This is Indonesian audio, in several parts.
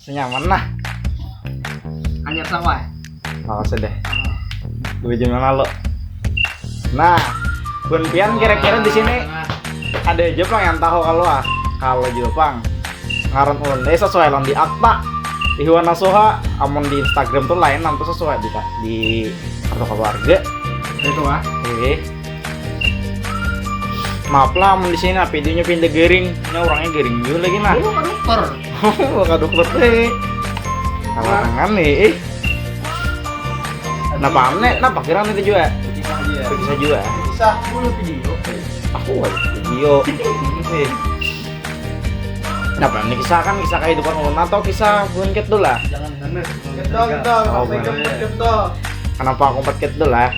senyaman lah. Hanya sawah. Makasih deh. 2 jam yang lalu. Nah, Bun Pian kira-kira di sini ada Jepang yang tahu kalau Jepang ngaran ulun deh sesuai lan di akta di Hiwana Soha amon di Instagram tuh lain nanti sesuai di kartu keluarga Itu ah. Maaf lah amon di sini videonya pindah gering, ini orangnya gering juga lagi nah. Lu kan dokter. Bukan dokter teh. Kalau tangan nih, Kenapa aneh? Kenapa kira itu juga? Bisa juga. Bisa dulu video. Aku video. Kenapa ini kisah kehidupan ulun atau kisah bunket dulu lah? Jangan ngenes. Oh, Pegang bener. ketdo. Kenapa aku podcast dulu lah?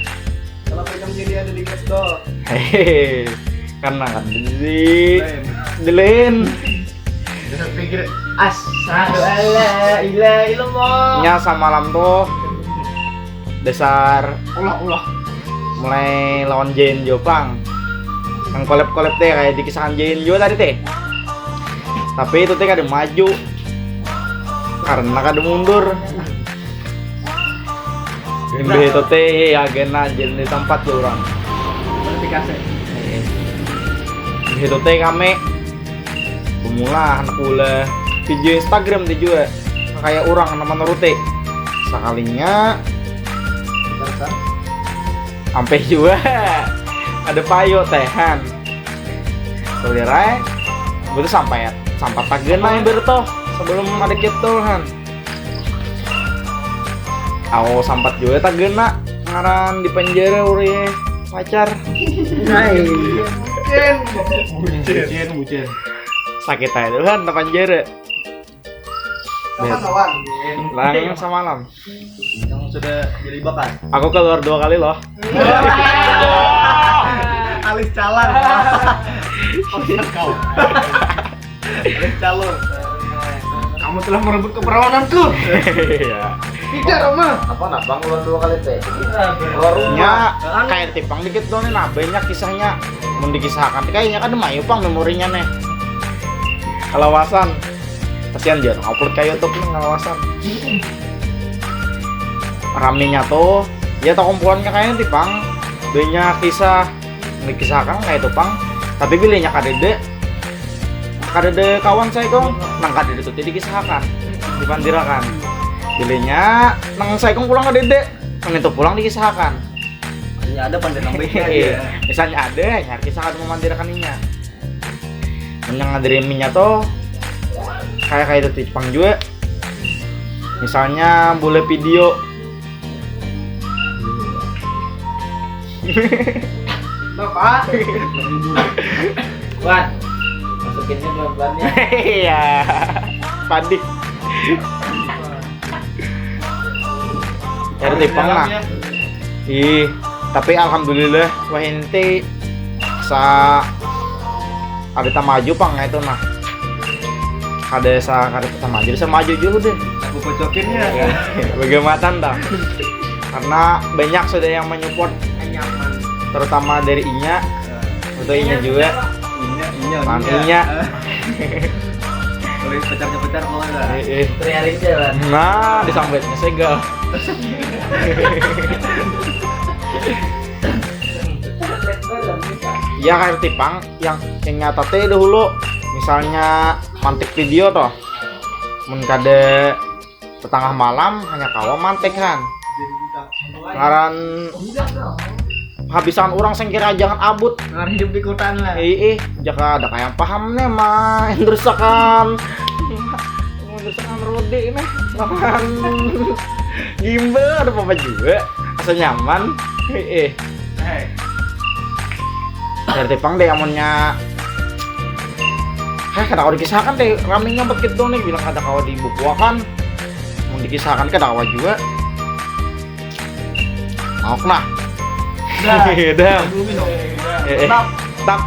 Kalau pegang jadi ada di ketdo. Hehehe. Karena kan Delin. Jangan pikir asyhadu alla ilaha illallah. Nya samalam tuh dasar Allah. mulai lawan Jain Jepang. Yang kolab teh kayak di kisahkan Jain juga tadi teh. Tapi itu teh kada maju. Karena kada mundur. Ini itu teh agena Jain di tempat tuh orang. Verifikasi. Itu teh kami pemula anak ula video Instagram teh juga kayak orang nama Narute sekalinya sampai juga ada payo tehan lirai betul sampai tagena yang bertoh sebelum ada kitulhan aku sampat juga tagena ngaran di penjara uri pacar Bucin. sakit aja tuh kan di penjara Kawan. lang semalam Yang sudah jadi bakat. aku keluar 2 kali loh. Alis calon. Kau. Alis calon. Kamu telah merebut keperawananku. Iya. Tidak, Roma. Apa nak bang ulang 2 kali teh? Nya kayak tipang dikit doang nih, nah banyak kisahnya mau dikisahkan kayaknya kan mayu pang memorinya nih kalawasan kasihan dia upload kayak YouTube nih kalawasan ramenya tuh ya tau kumpulannya kayaknya tipang banyak kisah dikisahkan kayak itu pang tapi bilenya kadede kawan saya kong nang kadede tuh dikisahkan dipandirakan bilenya nang saya kong pulang kadede nang itu pulang dikisahkan. Ya ada pandang Iya, misalnya ada nyari kisah ada memandirakan inya. Yang ngadiriminnya tuh kayak itu tipang juga. Misalnya boleh video. Bapak. Wan, masukinnya pelan-pelan ya. Iya. Padik. Nyari tipang lah. Ih, tapi alhamdulillah wah ente sa ada tak maju pang itu nah. Ada tak maju bisa maju juga deh. Aku kocokin ya. Bagaimana dah? Karena banyak sudah yang menyupport Nyaman. terutama dari Inya. Untuk Inya juga. Inya. Boleh pecar mau enggak? Triarin jalan. Nah, disambetnya segel. Ya kayak tipang yang nyata teh dahulu misalnya mantik video toh mun kade setengah malam hanya kawa mantik kan ngaran habisan orang sengkira jangan abut Ngar hidup di kotaan lah. jaka ada kayak paham nih mah Indrusakan Rode ini lawan gimbal ada apa juga asal nyaman dari tepang deh amonnya kada kau dikisahkan deh ramenya begitu nih bilang kada kau dibukuakan mau dikisahkan kada kau juga mau nah dah tap